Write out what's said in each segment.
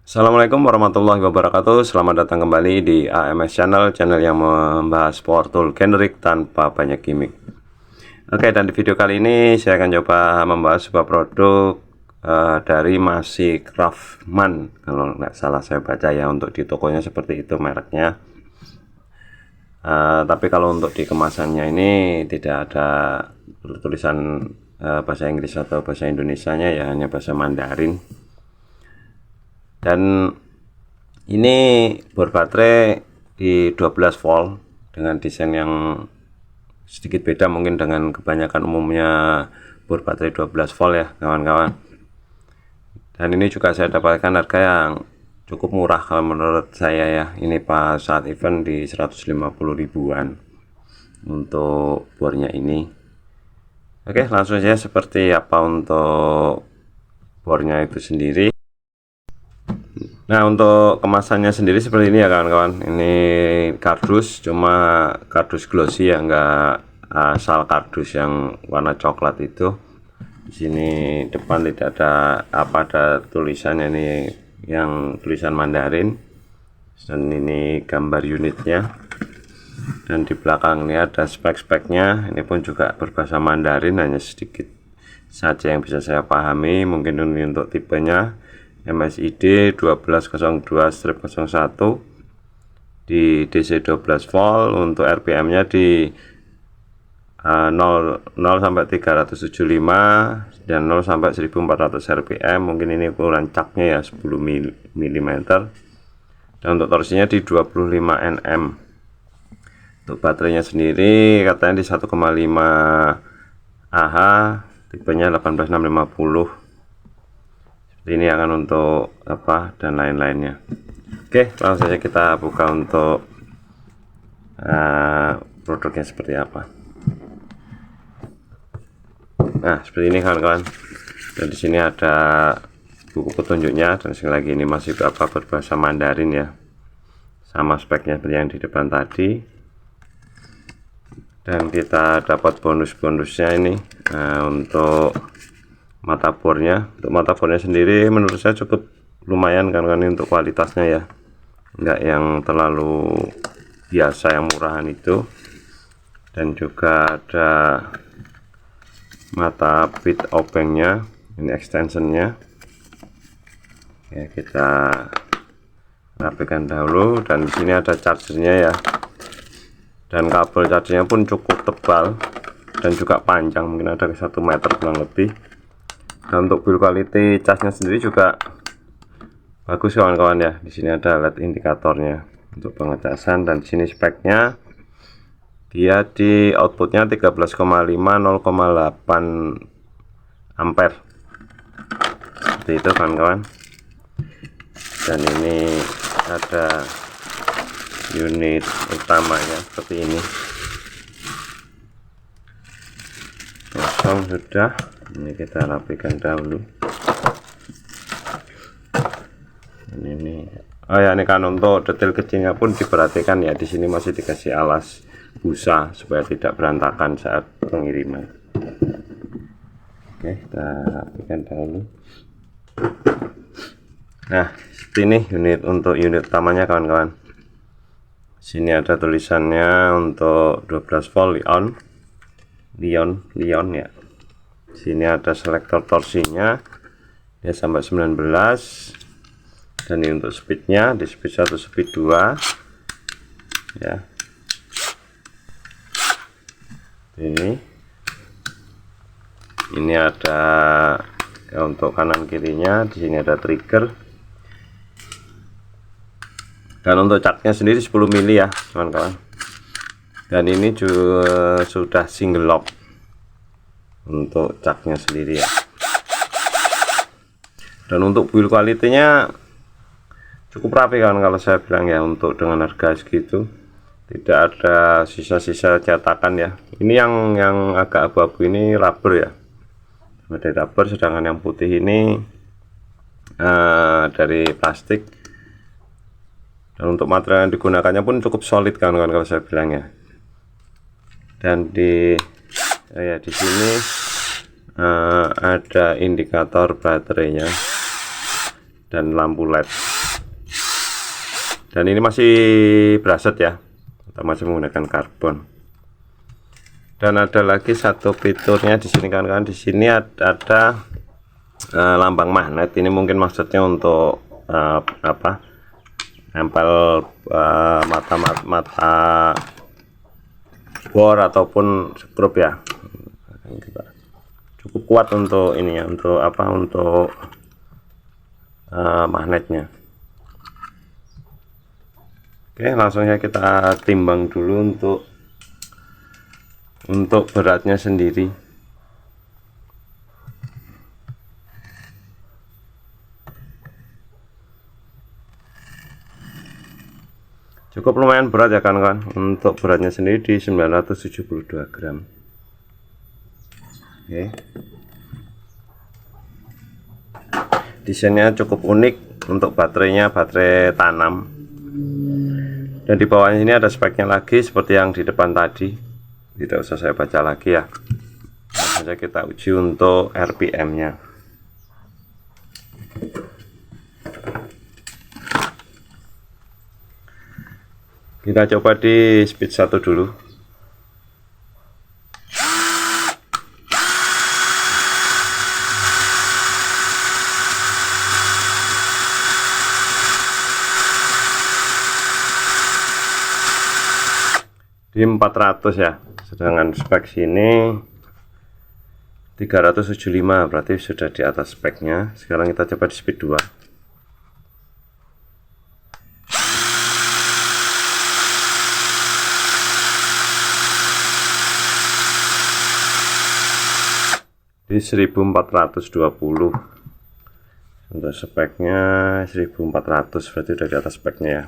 Assalamualaikum warahmatullahi wabarakatuh. Selamat datang kembali di AMS Channel yang membahas power tool generic tanpa banyak gimmick. Oke, dan di video kali ini saya akan coba membahas sebuah produk dari Masih Craftman, kalau nggak salah saya baca ya. Untuk di tokonya seperti itu mereknya. Tapi kalau untuk di kemasannya ini tidak ada tulisan bahasa Inggris atau bahasa Indonesianya ya, hanya bahasa Mandarin. Dan ini bor baterai di 12 volt dengan desain yang sedikit beda mungkin dengan kebanyakan umumnya bor baterai 12 volt ya kawan-kawan. Dan ini juga saya dapatkan harga yang cukup murah kalau menurut saya ya. Ini pas saat event di 150 ribuan untuk bornya ini. Oke, langsung saja seperti apa untuk bornya itu sendiri. Nah, untuk kemasannya sendiri seperti ini ya kawan-kawan. Ini kardus, cuma kardus glossy ya, enggak asal kardus yang warna coklat itu. Di sini depan tidak ada ada tulisannya ini, yang tulisan Mandarin. Dan ini gambar unitnya. Dan di belakang ini ada spek-speknya. Ini pun juga berbahasa Mandarin, hanya sedikit saja yang bisa saya pahami. Mungkin ini untuk tipenya MSID 1202/01 di DC 12 volt. Untuk RPM nya di 0 sampai 375 dan 0 sampai 1400 rpm. Mungkin ini ukuran caknya ya 10 mm. Dan untuk torsinya di 25 Nm. Untuk baterainya sendiri katanya di 1,5 Ah, tipenya 18650. Ini akan untuk apa dan lain-lainnya. Oke, langsung saja kita buka untuk produknya seperti apa. Nah, seperti ini kawan-kawan. Dan di sini ada buku petunjuknya, dan sekali lagi ini masih berbahasa Mandarin ya, sama speknya seperti yang di depan tadi. Dan kita dapat bonus-bonusnya ini untuk mata bornya. Untuk mata bornya sendiri menurut saya cukup lumayan kan ini untuk kualitasnya ya, enggak yang terlalu biasa yang murahan itu. Dan juga ada mata bit obengnya, ini extensionnya ya, kita rapikan dahulu. Dan di sini ada chargernya ya, dan kabel chargernya pun cukup tebal dan juga panjang, mungkin ada 1 meter kurang lebih. Dan untuk build quality casnya sendiri juga bagus kawan-kawan ya. Di sini ada LED indikatornya untuk pengecasan. Dan di sini speknya dia di outputnya 13,5 0,8 ampere seperti itu kawan-kawan. Dan ini ada unit utamanya seperti ini, kosong sudah. Ini kita rapikan dahulu. Ini oh ya, ini kan untuk detail kecilnya pun diperhatikan ya. Di sini masih dikasih alas busa supaya tidak berantakan saat pengiriman. Oke, kita rapikan dahulu. Nah, seperti ini untuk unit utamanya kawan-kawan. Sini ada tulisannya untuk 12 volt Lion ya. Sini ada selektor torsinya, dia sampai 19. Dan ini untuk speednya, di speed 1, speed 2 ya. Ini ada ya, untuk kanan kirinya. Di sini ada trigger. Dan untuk catnya sendiri 10 mili ya kawan-kawan. Dan ini juga sudah single lock untuk caknya sendiri ya. Dan untuk build quality-nya cukup rapi kan kalau saya bilang ya. Untuk dengan harga segitu tidak ada sisa-sisa cetakan ya. Ini yang agak abu-abu ini rubber ya, dari rubber. Sedangkan yang putih ini dari plastik. Dan untuk material yang digunakannya pun cukup solid kan kalau saya bilang ya. Dan di sini ada indikator baterainya. dan lampu LED. Dan ini masih braset ya, kita masih menggunakan karbon. Dan ada lagi satu fiturnya di sini kawan-kawan. Di sini ada lambang magnet. Ini mungkin maksudnya untuk apa? Nempel mata bor ataupun skrup ya. Cukup kuat untuk ini ya, untuk apa? Untuk magnetnya. Oke, langsung ya kita timbang dulu untuk beratnya sendiri. Cukup lumayan berat ya kan. Untuk beratnya sendiri di 972 gram. Oke. Desainnya cukup unik, untuk baterainya baterai tanam. Dan di bawahnya ini ada speknya lagi seperti yang di depan tadi. Tidak usah saya baca lagi ya. Saja kita uji untuk RPM-nya. Kita coba di speed 1 dulu. Di 400 ya. Sedangkan spek sini 375, berarti sudah di atas speknya. Sekarang kita coba di speed 2. Di 1420. Untuk speknya 1400, berarti sudah di atas speknya ya.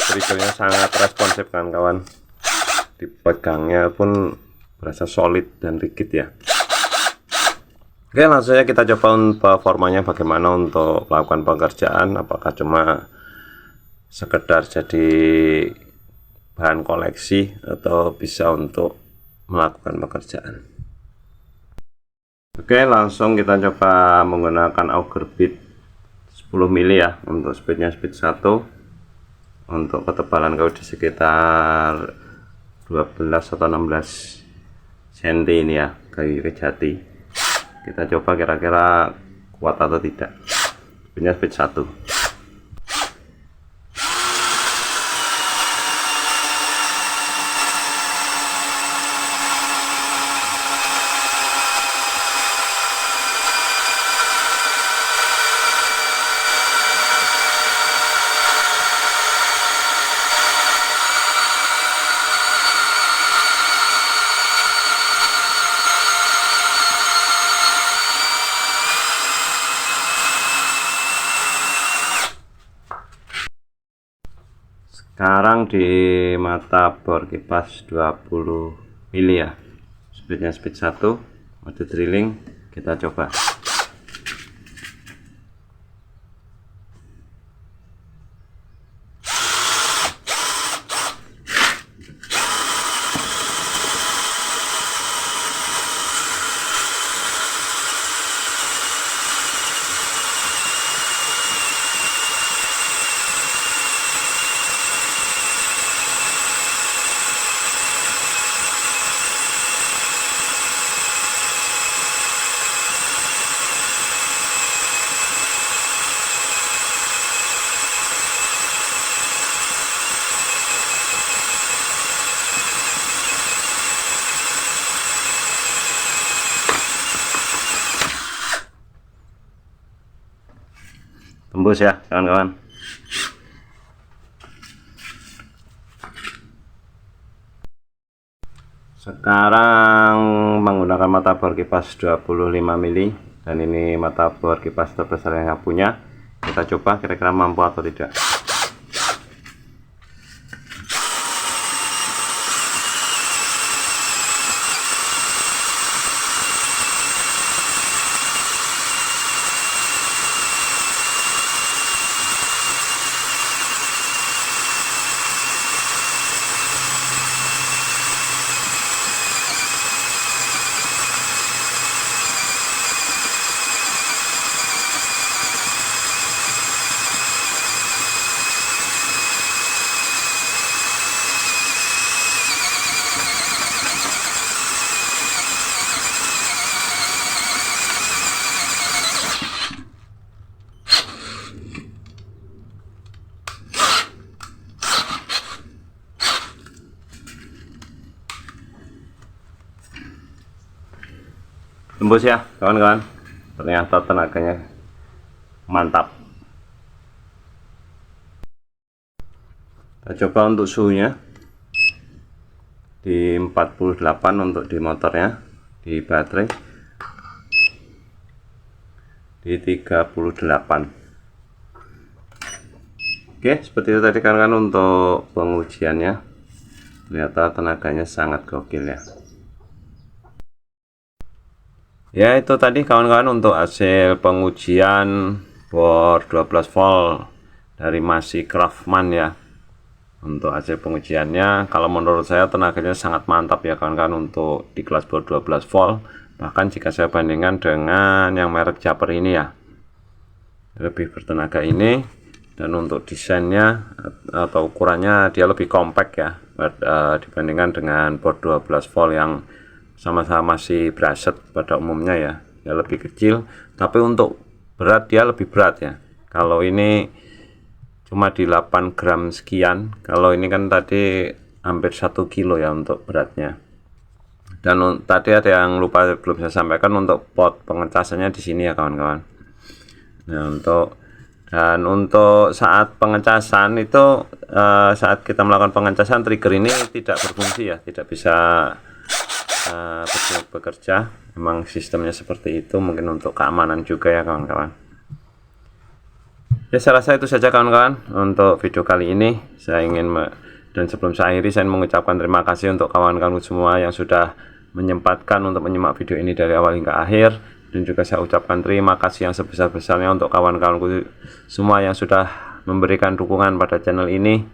Triggernya sangat responsif kan kawan, dipegangnya pun berasa solid dan rigid ya. Oke, langsung saja kita coba untuk performanya bagaimana untuk melakukan pekerjaan. Apakah cuma sekedar jadi bahan koleksi atau bisa untuk melakukan pekerjaan. Oke, langsung kita coba menggunakan auger bit 10 mili ya. Untuk speednya speed 1. Untuk ketebalan kayu di sekitar 12 atau 16 cm ini ya, kayu kejati. Kita coba kira-kira kuat atau tidak. Speednya speed 1. Sekarang di mata bor kipas 20 mili ya, speednya speed 1, mode drilling. Kita coba. Tembus ya kawan-kawan. Sekarang menggunakan mata bor kipas 25 mili, dan ini mata bor kipas terbesar yang saya punya. Kita coba kira-kira mampu atau tidak. tembus ya kawan-kawan, ternyata tenaganya mantap. Kita coba untuk suhunya di 48 untuk di motornya, di baterai di 38. Oke, seperti itu tadi kan untuk pengujiannya. Ternyata tenaganya sangat gokil ya. Ya itu tadi kawan-kawan untuk hasil pengujian bor 12 volt dari Masi Craftman ya. Untuk hasil pengujiannya, kalau menurut saya tenaganya sangat mantap ya kawan-kawan untuk di kelas bor 12 volt. Bahkan jika saya bandingkan dengan yang merek Japper ini ya, lebih bertenaga ini. Dan untuk desainnya atau ukurannya dia lebih compact ya, dibandingkan dengan bor 12 volt yang sama-sama masih brushed pada umumnya ya. Dia lebih kecil, tapi untuk berat dia lebih berat ya. Kalau ini cuma di 8 gram sekian, kalau ini kan tadi hampir 1 kilo ya untuk beratnya. Dan tadi ada yang lupa belum saya sampaikan untuk pot pengecasannya di sini ya kawan-kawan. Nah untuk saat pengecasan itu, saat kita melakukan pengecasan, trigger ini tidak berfungsi ya, tidak bisa bekerja. Memang sistemnya seperti itu, mungkin untuk keamanan juga ya kawan-kawan. Ya saya rasa itu saja kawan-kawan untuk video kali ini. Dan sebelum saya akhiri, saya mengucapkan terima kasih untuk kawan-kawan semua yang sudah menyempatkan untuk menyimak video ini dari awal hingga akhir. Dan juga saya ucapkan terima kasih yang sebesar-besarnya untuk kawan-kawanku semua yang sudah memberikan dukungan pada channel ini.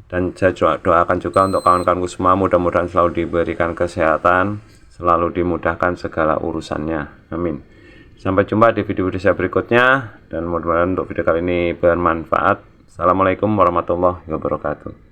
Dan saya doakan juga untuk kawan-kawanku semua, mudah-mudahan selalu diberikan kesehatan, selalu dimudahkan segala urusannya, amin. Sampai jumpa di video-video saya berikutnya, dan mudah-mudahan untuk video kali ini bermanfaat. Assalamualaikum warahmatullahi wabarakatuh.